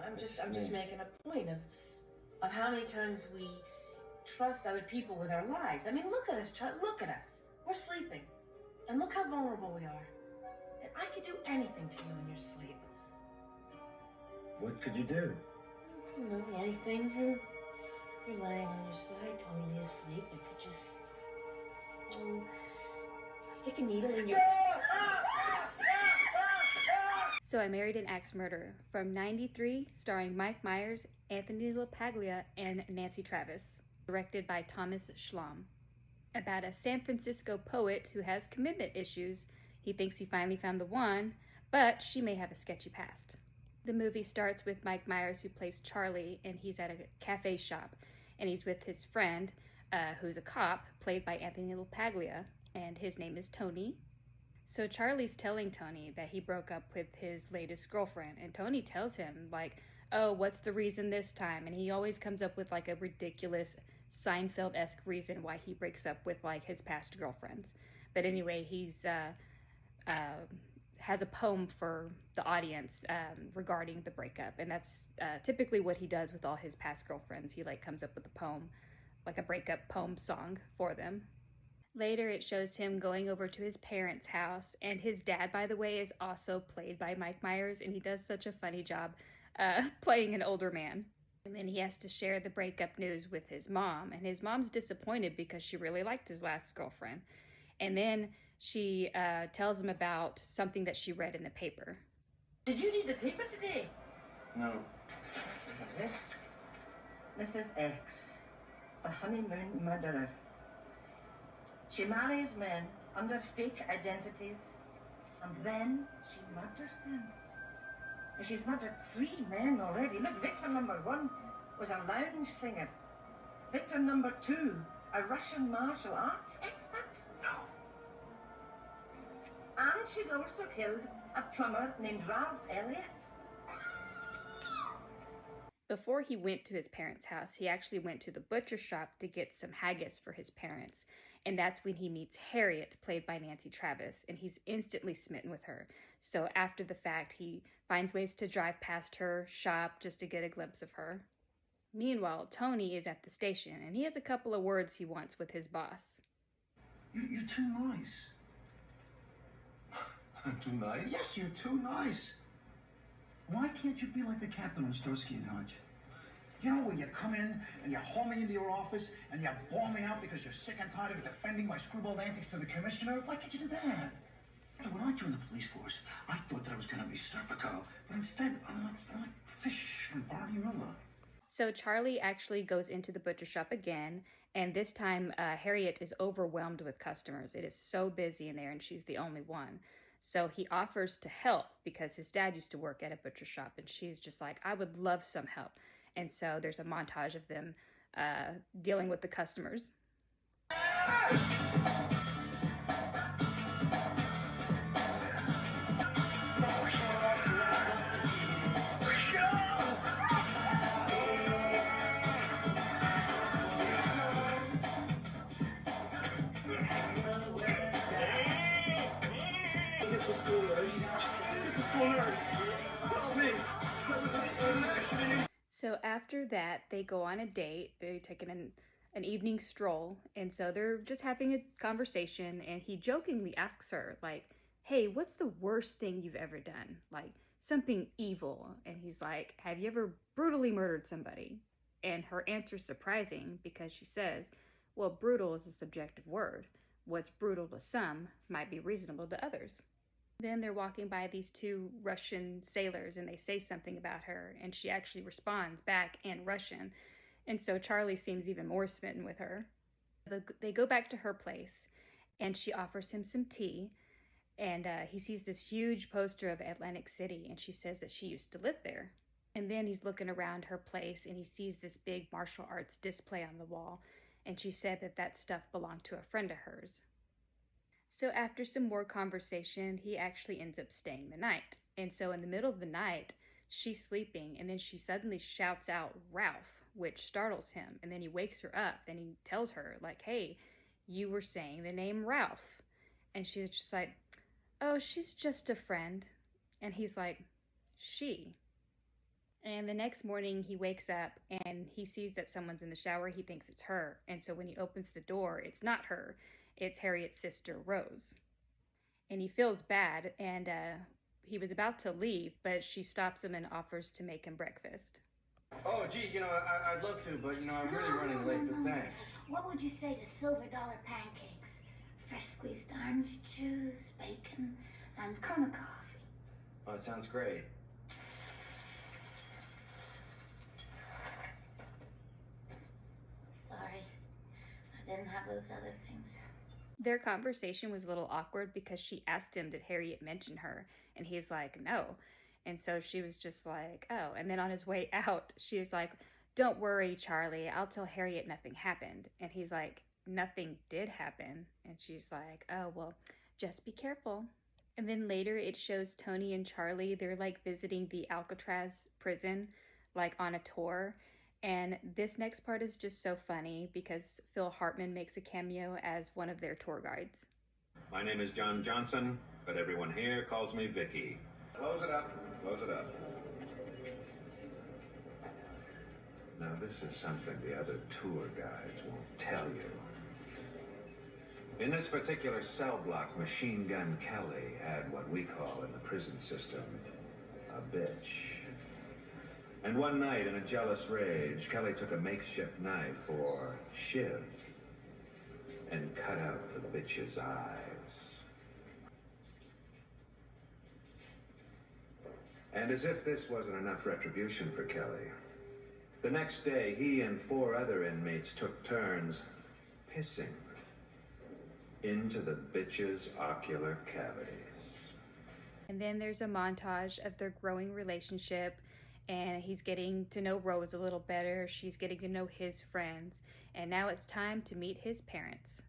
I'm just making a point of how many times we trust other people with our lives. I mean, look at us, look at us. We're sleeping, and look how vulnerable we are. And I could do anything to you in your sleep. What could you do? Anything. You're lying on your side, totally asleep. I could just stick a needle in your... So I Married an Axe Murderer from '93, starring Mike Meyers, Anthony LaPaglia, and Nancy Travis. Directed by Thomas Schlamm. About a San Francisco poet who has commitment issues. He thinks he finally found the one, but she may have a sketchy past. The movie starts with Mike Myers, who plays Charlie, and he's at a cafe shop, and he's with his friend, who's a cop, played by Anthony LaPaglia, and his name is Tony. So Charlie's telling Tony that he broke up with his latest girlfriend, and Tony tells him, like, oh, what's the reason this time? And he always comes up with, like, a ridiculous Seinfeld-esque reason why he breaks up with, like, his past girlfriends. But anyway, he's has a poem for the audience regarding the breakup, and that's typically what he does with all his past girlfriends. He, like, comes up with a poem, like a breakup poem song for them. Later, it shows him going over to his parents' house, and his dad, by the way, is also played by Mike Myers, and he does such a funny job playing an older man. And then he has to share the breakup news with his mom, and his mom's disappointed because she really liked his last girlfriend. And then she tells him about something that she read in the paper. Did you read the paper today? No. This, Mrs. X, the honeymoon murderer. She marries men under fake identities, and then she murders them. And she's murdered 3 men already. Look, victim number 1 was a lounge singer. Victim number 2, a Russian martial arts expert. No. And she's also killed a plumber named Ralph Elliott. Before he went to his parents' house, he actually went to the butcher shop to get some haggis for his parents. And that's when he meets Harriet, played by Nancy Travis, and he's instantly smitten with her. So after the fact, he finds ways to drive past her shop just to get a glimpse of her. Meanwhile, Tony is at the station, and he has a couple of words he wants with his boss. You're too nice. I'm too nice? Yes, you're too nice. Why can't you be like the captain on Starsky and Hutch? You know, where you come in and you haul me into your office and you bawl me out because you're sick and tired of defending my screwball antics to the commissioner? Why can't you do that? When I joined the police force, I thought that I was going to be Serpico, but instead, I'm like Fish from Barney Miller. So Charlie actually goes into the butcher shop again, and this time Harriet is overwhelmed with customers. It is so busy in there, and she's the only one. So he offers to help because his dad used to work at a butcher shop, and she's just like, I would love some help. And so there's a montage of them dealing with the customers. So after that, they go on a date. They take an evening stroll, and so they're just having a conversation, and he jokingly asks her, like, hey, what's the worst thing you've ever done? Like, something evil. And he's like, have you ever brutally murdered somebody? And her answer's surprising because she says, well, brutal is a subjective word. What's brutal to some might be reasonable to others. Then they're walking by these 2 Russian sailors, and they say something about her, and she actually responds back in Russian. And so Charlie seems even more smitten with her. They go back to her place, and she offers him some tea, and he sees this huge poster of Atlantic City, and she says that she used to live there. And then he's looking around her place, and he sees this big martial arts display on the wall, and she said that that stuff belonged to a friend of hers. So after some more conversation, he actually ends up staying the night. And so in the middle of the night, she's sleeping, and then she suddenly shouts out Ralph, which startles him. And then he wakes her up, and he tells her, like, hey, you were saying the name Ralph. And she's just like, oh, she's just a friend. And he's like, she. And the next morning he wakes up and he sees that someone's in the shower. He thinks it's her. And so when he opens the door, it's not her. It's Harriet's sister, Rose. And he feels bad, and he was about to leave, but she stops him and offers to make him breakfast. Oh, gee, I'd love to, but, I'm really running late, but thanks. What would you say to silver dollar pancakes? Fresh squeezed orange juice, bacon, and Kona coffee. Oh, it sounds great. Sorry, I didn't have those other things. Their conversation was a little awkward because she asked him, did Harriet mention her? And he's like, no. And so she was just like, oh. And then on his way out, she was like, don't worry, Charlie. I'll tell Harriet nothing happened. And he's like, nothing did happen. And she's like, oh, well, just be careful. And then later it shows Tony and Charlie. They're like visiting the Alcatraz prison, like on a tour. And this next part is just so funny because Phil Hartman makes a cameo as one of their tour guides. My name is John Johnson, but everyone here calls me Vicky. Close it up. Close it up. Now, this is something the other tour guides won't tell you. In this particular cell block, Machine Gun Kelly had what we call in the prison system a bitch. And one night, in a jealous rage, Kelly took a makeshift knife, or shiv, and cut out the bitch's eyes. And as if this wasn't enough retribution for Kelly, the next day, he and 4 other inmates took turns pissing into the bitch's ocular cavities. And then there's a montage of their growing relationship, and he's getting to know Rose a little better. She's getting to know his friends, and now it's time to meet his parents.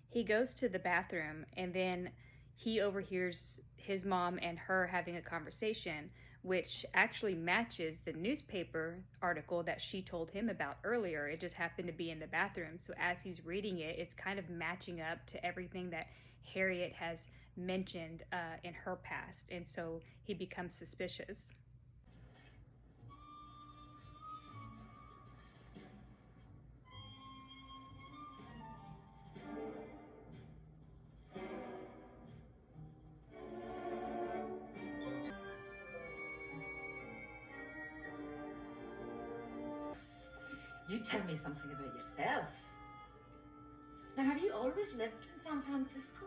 He goes to the bathroom, and then he overhears his mom and her having a conversation, which actually matches the newspaper article that she told him about earlier. It just happened to be in the bathroom. So as he's reading it, it's kind of matching up to everything that Harriet has mentioned in her past. And so he becomes suspicious. You tell me something about yourself. Now, have you always lived in San Francisco?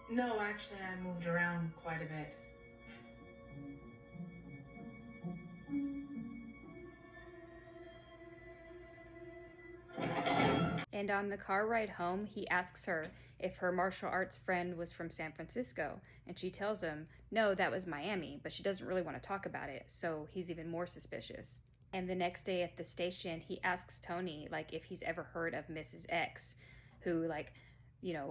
No, actually, I moved around quite a bit. And on the car ride home, he asks her if her martial arts friend was from San Francisco. And she tells him, no, that was Miami, but she doesn't really want to talk about it. So he's even more suspicious. And the next day at the station, he asks Tony, like, if he's ever heard of Mrs. X, who, like,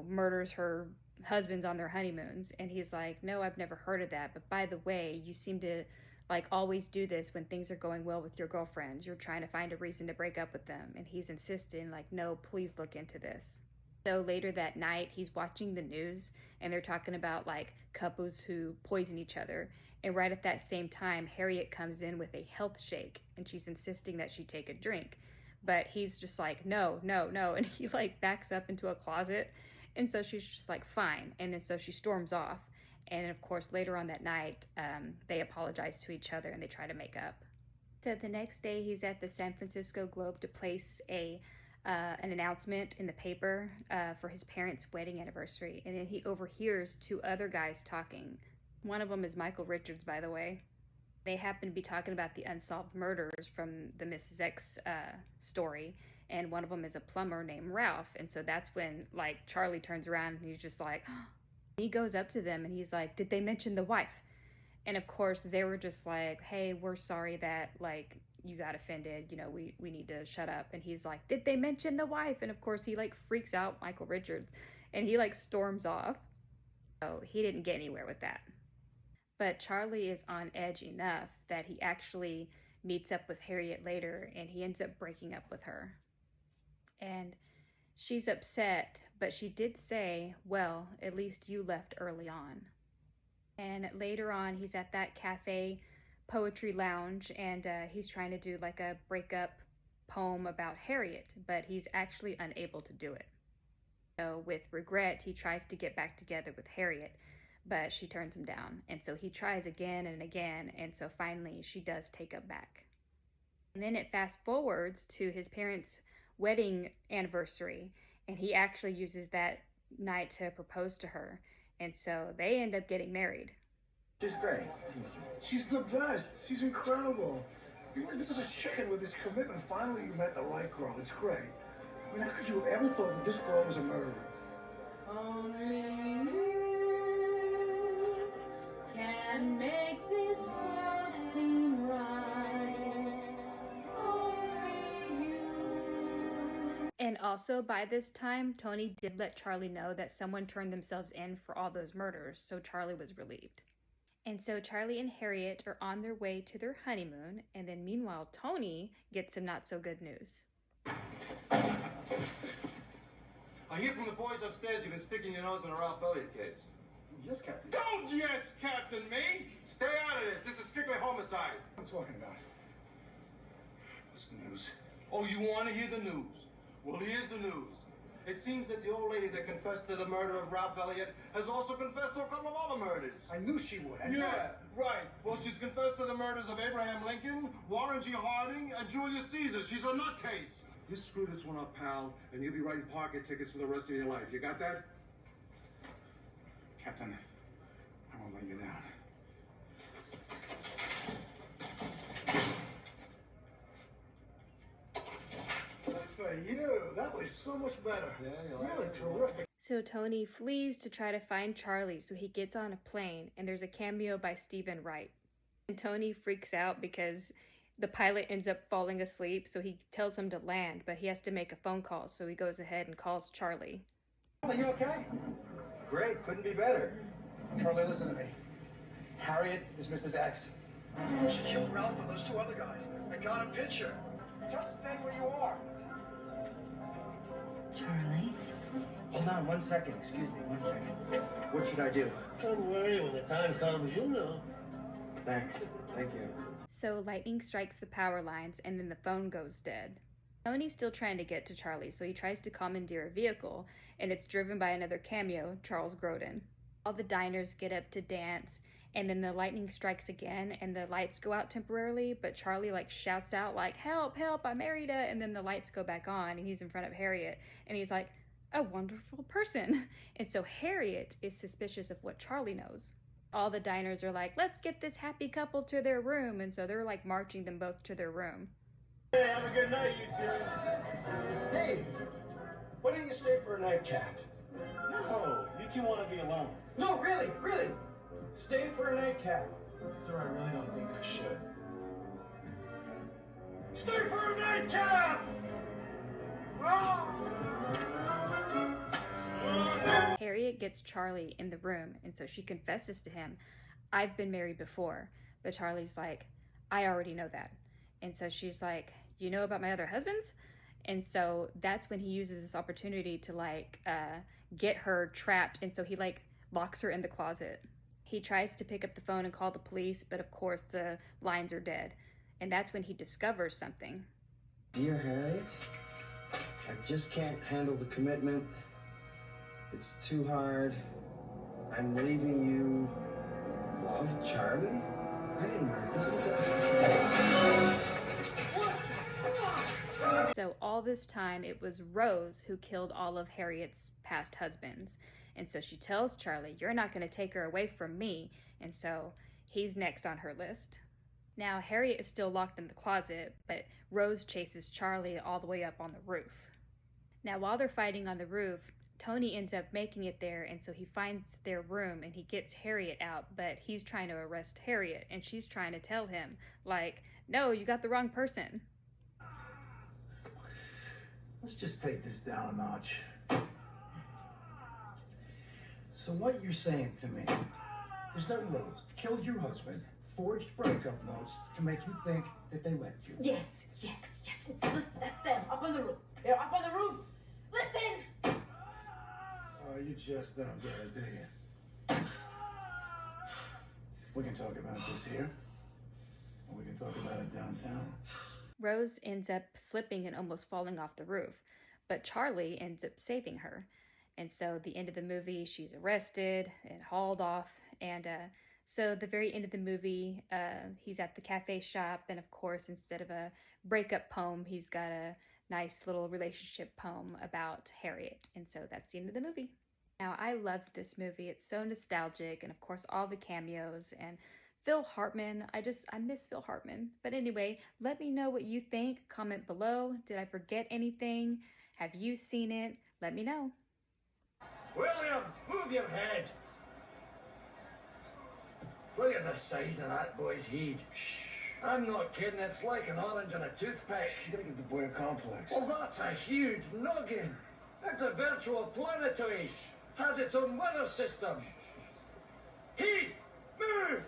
murders her husbands on their honeymoons. And he's like, no, I've never heard of that. But by the way, you seem to, like, always do this when things are going well with your girlfriends. You're trying to find a reason to break up with them. And he's insisting, like, no, please look into this. So later that night, he's watching the news, and they're talking about, like, couples who poison each other. And right at that same time, Harriet comes in with a health shake, and she's insisting that she take a drink. But he's just like, no, no, no. And he, like, backs up into a closet. And so she's just like, fine. And then so she storms off. And of course, later on that night, they apologize to each other and they try to make up. So the next day, he's at the San Francisco Globe to place an announcement in the paper for his parents' wedding anniversary. And then he overhears 2 other guys talking. One of them is Michael Richards, by the way. They happen to be talking about the unsolved murders from the Mrs. X story. And one of them is a plumber named Ralph. And so that's when, like, Charlie turns around and he's just like, he goes up to them and he's like, did they mention the wife? And of course, they were just like, hey, we're sorry that, like, you got offended. We need to shut up. And he's like, did they mention the wife? And of course, he, like, freaks out Michael Richards and he, like, storms off. So he didn't get anywhere with that. But Charlie is on edge enough that he actually meets up with Harriet later and he ends up breaking up with her. And she's upset, but she did say, well, at least you left early on. And later on, he's at that cafe poetry lounge, and he's trying to do like a breakup poem about Harriet, but he's actually unable to do it. So with regret, he tries to get back together with Harriet, but she turns him down. And so he tries again and again, and so finally she does take him back. And then it fast forwards to his parents' wedding anniversary, and he actually uses that night to propose to her. And so they end up getting married. She's great. She's the best. She's incredible. You're like Mrs. a chicken with this commitment. Finally, you met the right girl. It's great. I mean, how could you have ever thought that this girl was a murderer? Only you can make this world seem right. Only you. And also by this time, Tony did let Charlie know that someone turned themselves in for all those murders, so Charlie was relieved. And so Charlie and Harriet are on their way to their honeymoon, and then meanwhile, Tony gets some not so good news. I hear from the boys upstairs you've been sticking your nose in a Ralph Elliott case. Yes, Captain. Don't yes, Captain me! Stay out of this. This is strictly homicide. What are you talking about? What's the news? Oh, you want to hear the news? Well, here's the news. It seems that the old lady that confessed to the murder of Ralph Elliott has also confessed to a couple of other murders. I knew she would. Yeah, right. Well, she's confessed to the murders of Abraham Lincoln, Warren G. Harding, and Julius Caesar. She's a nutcase. You screw this one up, pal, and you'll be writing pocket tickets for the rest of your life. You got that? Captain, I won't let you down. For you, that was so much better. Yeah, you like really it? terrific. So Tony flees to try to find Charlie, so he gets on a plane, and there's a cameo by Stephen Wright. And Tony freaks out because the pilot ends up falling asleep, so he tells him to land, but he has to make a phone call, so he goes ahead and calls Charlie. Are you okay? Great, couldn't be better. Charlie, listen to me. Harriet is Mrs. X. She killed Ralph and those two other guys. I got a picture. Just stay where you are. Charlie? Hold on 1 second, excuse me, 1 second. What should I do? Don't worry, when the time comes, you'll know. Thanks, thank you. So lightning strikes the power lines, and then the phone goes dead. Tony's still trying to get to Charlie, so he tries to commandeer a vehicle, and it's driven by another cameo, Charles Grodin. All the diners get up to dance, and then the lightning strikes again, and the lights go out temporarily, but Charlie shouts out help, help, I'm Marita, and then the lights go back on, and he's in front of Harriet, and he's like, a wonderful person. And so Harriet is suspicious of what Charlie knows. All the diners are like, let's get this happy couple to their room, and so they're marching them both to their room. Hey, have a good night, you two. Hey, why don't you stay for a nightcap? No, you two want to be alone. No, really, really. Stay for a nightcap. Sir, I really don't think I should. Stay for a nightcap! Harriet gets Charlie in the room, and so she confesses to him, I've been married before. But Charlie's like, I already know that. And so she's like, you know about my other husbands? And so that's when he uses this opportunity to get her trapped, and so he locks her in the closet. He tries to pick up the phone and call the police, but of course the lines are dead. And that's when he discovers something. Dear Harriet, I just can't handle the commitment. It's too hard. I'm leaving you. Love, Charlie? I didn't marry her. So all this time, it was Rose who killed all of Harriet's past husbands. And so she tells Charlie, you're not going to take her away from me. And so he's next on her list. Now, Harriet is still locked in the closet, but Rose chases Charlie all the way up on the roof. Now, while they're fighting on the roof, Tony ends up making it there, and so he finds their room and he gets Harriet out, but he's trying to arrest Harriet, and she's trying to tell him, no, you got the wrong person. Let's just take this down a notch. So what you're saying to me is that Rose killed your husband, forged breakup notes to make you think that they left you. Yes. Listen, that's them, up on the roof. They're up on the roof. Listen! Oh, you just don't get it, do you? We can talk about this here. can talk about it downtown. Rose ends up slipping and almost falling off the roof, but Charlie ends up saving her. And so the end of the movie, she's arrested and hauled off. And so the very end of the movie, he's at the cafe shop. And of course, instead of a breakup poem, he's got a nice little relationship poem about Harriet. And so that's the end of the movie. Now, I loved this movie. It's so nostalgic. And of course, all the cameos and Phil Hartman. I miss Phil Hartman. But anyway, let me know what you think. Comment below. Did I forget anything? Have you seen it? Let me know. William, move your head. Look at the size of that boy's head. Shh. I'm not kidding, it's like an orange on a toothpick. You gotta give the boy a complex. Well, that's a huge noggin. It's a virtual planetoid. Has its own weather system. Heat, move!